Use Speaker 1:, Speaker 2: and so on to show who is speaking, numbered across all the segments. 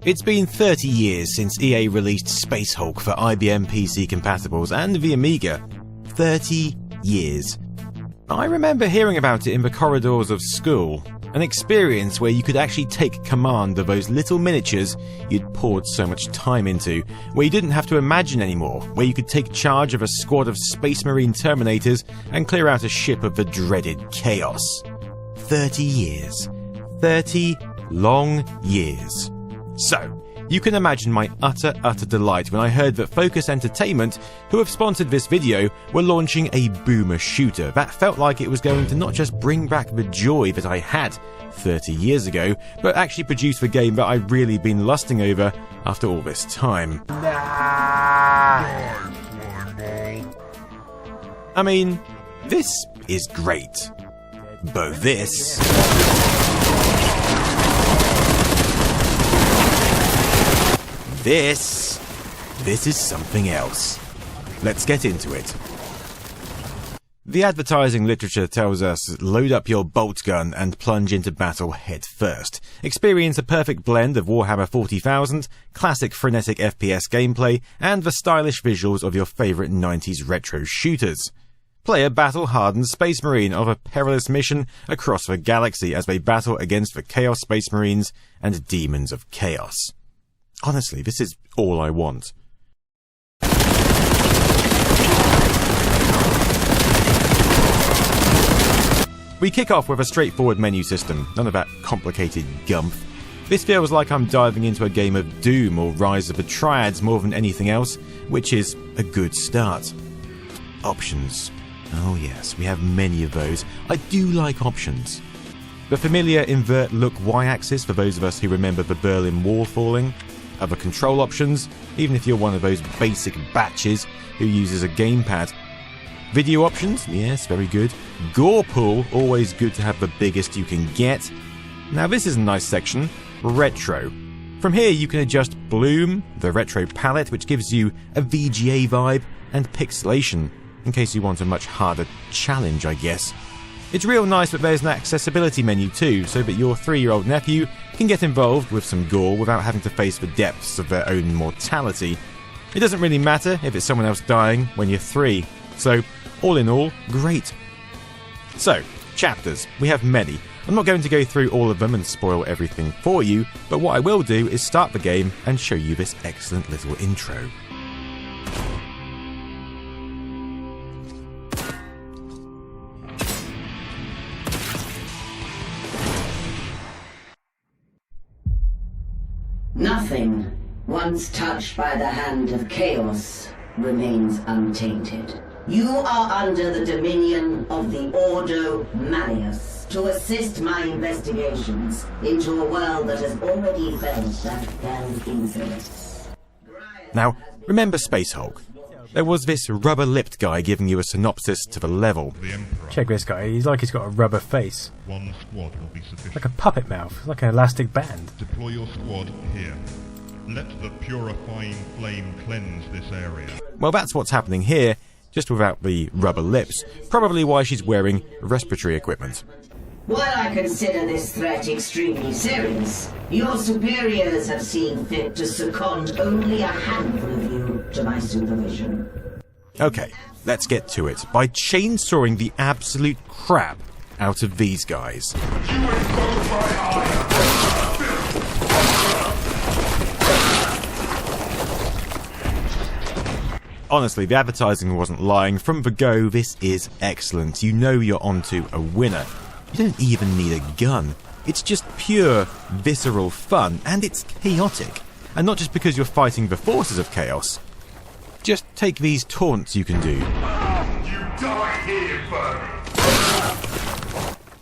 Speaker 1: It's been 30 years since EA released Space Hulk for IBM PC compatibles and the Amiga. 30 years. I remember hearing about it in the corridors of school, an experience where you could actually take command of those little miniatures you'd poured so much time into, where you didn't have to imagine anymore, where you could take charge of a squad of Space Marine Terminators and clear out a ship of the dreaded Chaos. 30 years. 30 long years. So, you can imagine my utter delight when I heard that Focus Entertainment, who have sponsored this video, were launching a boomer shooter that felt like it was going to not just bring back the joy that I had 30 years ago, but actually produce the game that I've really been lusting over after all this time. I mean, this is great. But this is something else. Let's get into it. The advertising literature tells us load up your Boltgun and plunge into battle head first. Experience a perfect blend of Warhammer 40,000, classic frenetic FPS gameplay, and the stylish visuals of your favourite 90s retro shooters. Play a battle-hardened Space Marine of a perilous mission across the galaxy as they battle against the Chaos Space Marines and Demons of Chaos. Honestly, this is all I want. We kick off with a straightforward menu system, none of that complicated gumph. This feels like I'm diving into a game of Doom or Rise of the Triads more than anything else, which is a good start. Options. Oh yes, we have many of those. I do like options. The familiar invert look Y-axis for those of us who remember the Berlin Wall falling. Other control options, even if you're one of those basic batches who uses a gamepad. Video options, yes, very good. Gore pool, always good to have the biggest you can get. Now this is a nice section, retro. From here you can adjust bloom, the retro palette, which gives you a VGA vibe, and pixelation, in case you want a much harder challenge, I guess. It's real nice that there's an accessibility menu too, so that your 3-year-old nephew can get involved with some gore without having to face the depths of their own mortality. It doesn't really matter if it's someone else dying when you're 3, so all in all, great. So, chapters. We have many. I'm not going to go through all of them and spoil everything for you, but what I will do is start the game and show you this excellent little intro.
Speaker 2: Nothing, once touched by the hand of Chaos, remains untainted. You are under the dominion of the Ordo Malleus to assist my investigations into a world that has already felt that damned insolence.
Speaker 1: Now, remember Space Hulk? There was this rubber-lipped guy giving you a synopsis to the level.
Speaker 3: Check this guy, he's like he's got a rubber face.
Speaker 4: One squad will be sufficient.
Speaker 3: Like a puppet mouth, like an elastic band.
Speaker 4: Deploy your squad here. Let the purifying flame cleanse this area.
Speaker 1: Well, that's what's happening here, just without the rubber lips. Probably why she's wearing respiratory equipment.
Speaker 2: While I consider this threat extremely serious, your superiors have seen fit to second only a handful of you to my supervision.
Speaker 1: Okay, let's get to it by chainsawing the absolute crap out of these guys. Honestly, the advertising wasn't lying. From the go, this is excellent. You know you're onto a winner. You don't even need a gun. It's just pure, visceral fun, and it's chaotic. And not just because you're fighting the forces of chaos. Just take these taunts you can do.
Speaker 5: You die here, buddy.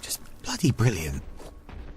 Speaker 1: Just bloody brilliant.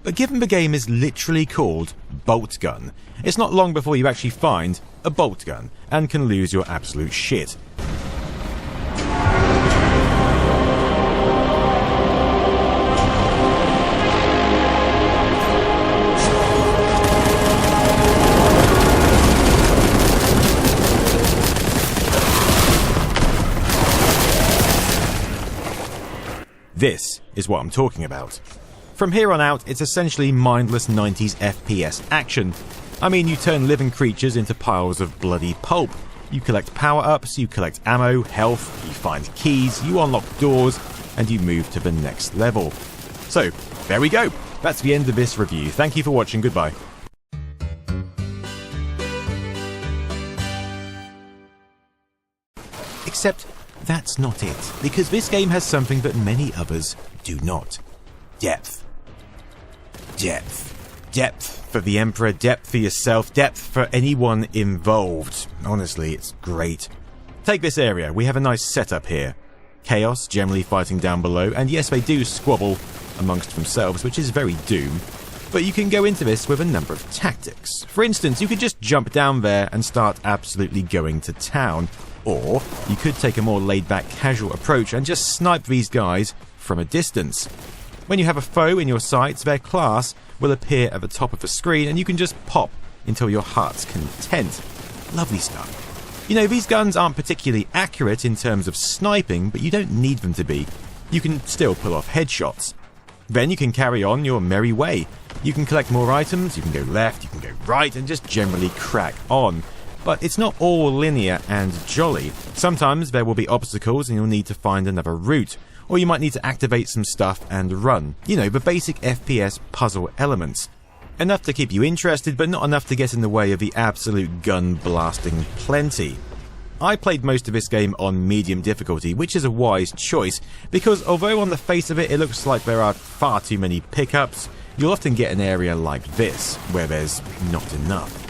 Speaker 1: But given the game is literally called Boltgun, it's not long before you actually find a Boltgun and can lose your absolute shit. This is what I'm talking about. From here on out, it's essentially mindless 90s FPS action. I mean, you turn living creatures into piles of bloody pulp. You collect power-ups, you collect ammo, health, you find keys, you unlock doors, and you move to the next level. So, there we go. That's the end of this review. Thank you for watching. Goodbye. Except that's not it, because this game has something that many others do not. Depth. Depth. Depth for the Emperor, depth for yourself, depth for anyone involved. Honestly, it's great. Take this area. We have a nice setup here. Chaos, generally fighting down below, and yes, they do squabble amongst themselves, which is very Doom. But you can go into this with a number of tactics. For instance, you could just jump down there and start absolutely going to town. Or you could take a more laid-back, casual approach and just snipe these guys from a distance. When you have a foe in your sights, their class will appear at the top of the screen and you can just pop until your heart's content. Lovely stuff. You know, these guns aren't particularly accurate in terms of sniping, but you don't need them to be. You can still pull off headshots. Then you can carry on your merry way. You can collect more items, you can go left, you can go right, and just generally crack on. But it's not all linear and jolly. Sometimes there will be obstacles and you'll need to find another route. Or you might need to activate some stuff and run. You know, the basic FPS puzzle elements. Enough to keep you interested, but not enough to get in the way of the absolute gun blasting plenty. I played most of this game on medium difficulty, which is a wise choice, because although on the face of it it looks like there are far too many pickups, you'll often get an area like this, where there's not enough.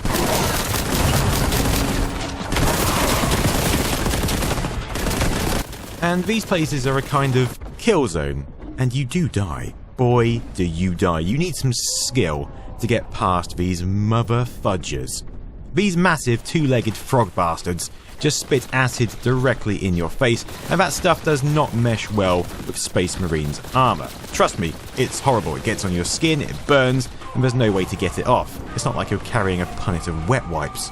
Speaker 1: And these places are a kind of kill zone, and you do die. Boy, do you die. You need some skill to get past these mother fudgers. These massive two-legged frog bastards just spit acid directly in your face, and that stuff does not mesh well with Space Marine's armour. Trust me, it's horrible. It gets on your skin, it burns, and there's no way to get it off. It's not like you're carrying a punnet of wet wipes.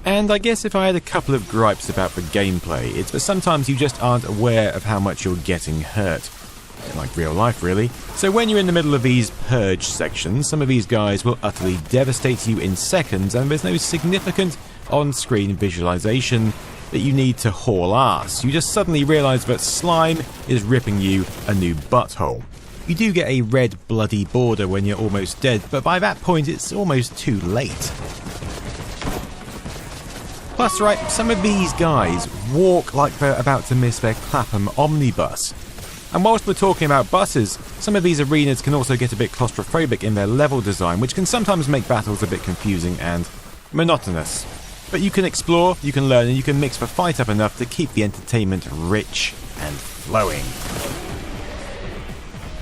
Speaker 1: And I guess if I had a couple of gripes about the gameplay, it's that sometimes you just aren't aware of how much you're getting hurt. Like real life, really. So when you're in the middle of these purge sections, some of these guys will utterly devastate you in seconds, and there's no significant on-screen visualization that you need to haul ass. You just suddenly realise that slime is ripping you a new butthole. You do get a red bloody border when you're almost dead, but by that point it's almost too late. Plus, right, some of these guys walk like they're about to miss their Clapham omnibus. And whilst we're talking about buses, some of these arenas can also get a bit claustrophobic in their level design, which can sometimes make battles a bit confusing and monotonous. But you can explore, you can learn, and you can mix the fight up enough to keep the entertainment rich and flowing.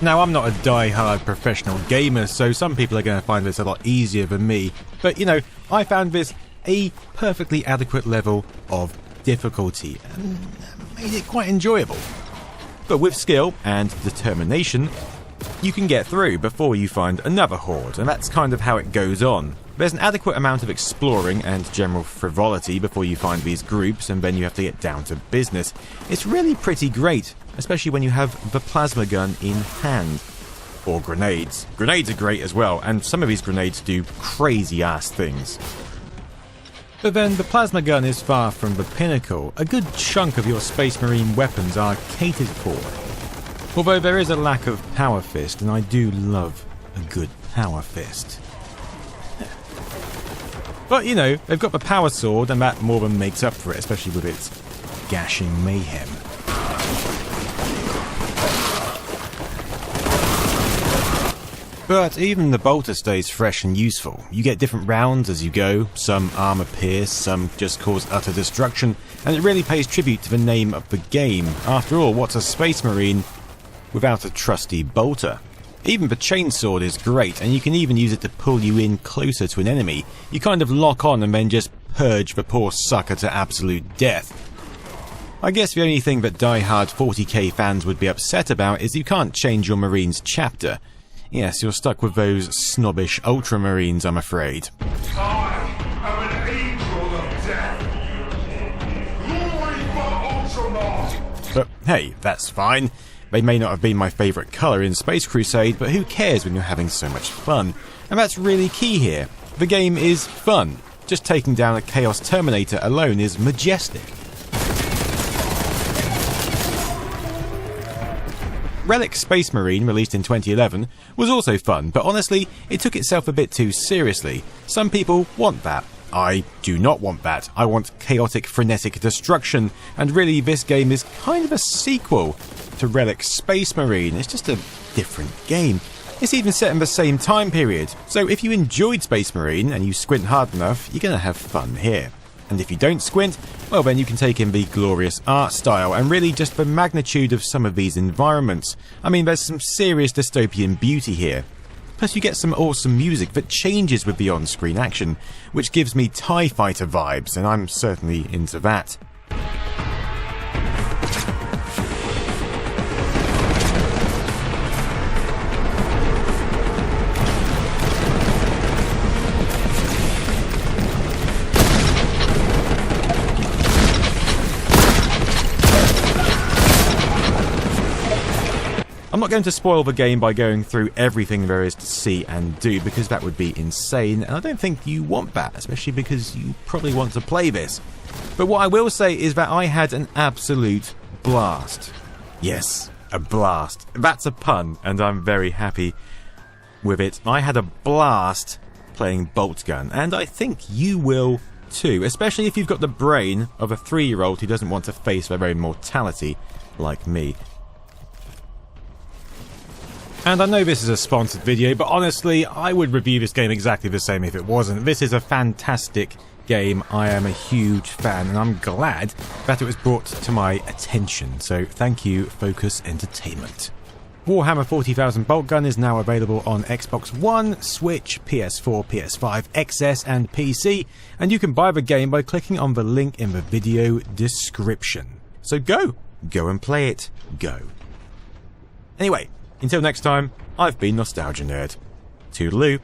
Speaker 1: Now, I'm not a die-hard professional gamer, so some people are going to find this a lot easier than me. But, you know, I found this a perfectly adequate level of difficulty and made it quite enjoyable. But with skill and determination, you can get through before you find another horde, and that's kind of how it goes on. There's an adequate amount of exploring and general frivolity before you find these groups, and then you have to get down to business. It's really pretty great, especially when you have the plasma gun in hand. Or grenades. Grenades are great as well, and some of these grenades do crazy-ass things. But then the plasma gun is far from the pinnacle. A good chunk of your Space Marine weapons are catered for. Although there is a lack of power fist, and I do love a good power fist. But, you know, they've got the power sword, and that more than makes up for it, especially with its gashing mayhem. But even the bolter stays fresh and useful. You get different rounds as you go, some armor pierce, some just cause utter destruction, and it really pays tribute to the name of the game. After all, what's a Space Marine without a trusty bolter? Even the chainsword is great, and you can even use it to pull you in closer to an enemy. You kind of lock on and then just purge the poor sucker to absolute death. I guess the only thing that die-hard 40k fans would be upset about is you can't change your Marine's chapter. Yes, you're stuck with those snobbish Ultramarines, I'm afraid.
Speaker 5: I am an angel of death. Glory for Ultramar!
Speaker 1: But hey, that's fine. They may not have been my favourite colour in Space Crusade, but who cares when you're having so much fun? And that's really key here. The game is fun. Just taking down a Chaos Terminator alone is majestic. Relic Space Marine, released in 2011, was also fun, but honestly, it took itself a bit too seriously. Some people want that. I do not want that. I want chaotic, frenetic destruction, and really this game is kind of a sequel to Relic Space Marine. It's just a different game. It's even set in the same time period, so if you enjoyed Space Marine and you squint hard enough, you're going to have fun here. And if you don't squint, well then you can take in the glorious art style and really just the magnitude of some of these environments. I mean, there's some serious dystopian beauty here. Plus you get some awesome music that changes with the on-screen action, which gives me TIE Fighter vibes, and I'm certainly into that. I'm not going to spoil the game by going through everything there is to see and do, because that would be insane, and I don't think you want that, especially because you probably want to play this. But what I will say is that I had an absolute blast. Yes, a blast. That's a pun, and I'm very happy with it. I had a blast playing Boltgun, and I think you will too, especially if you've got the brain of a 3-year-old who doesn't want to face their own mortality like me. And I know this is a sponsored video, but honestly, I would review this game exactly the same if it wasn't. This is a fantastic game. I am a huge fan, and I'm glad that it was brought to my attention. So thank you, Focus Entertainment. Warhammer 40,000 Boltgun is now available on Xbox One, Switch, PS4, PS5, XS and PC, and you can buy the game by clicking on the link in the video description. So go and play it, go. Anyway, until next time, I've been Nostalgia Nerd. Toodaloo.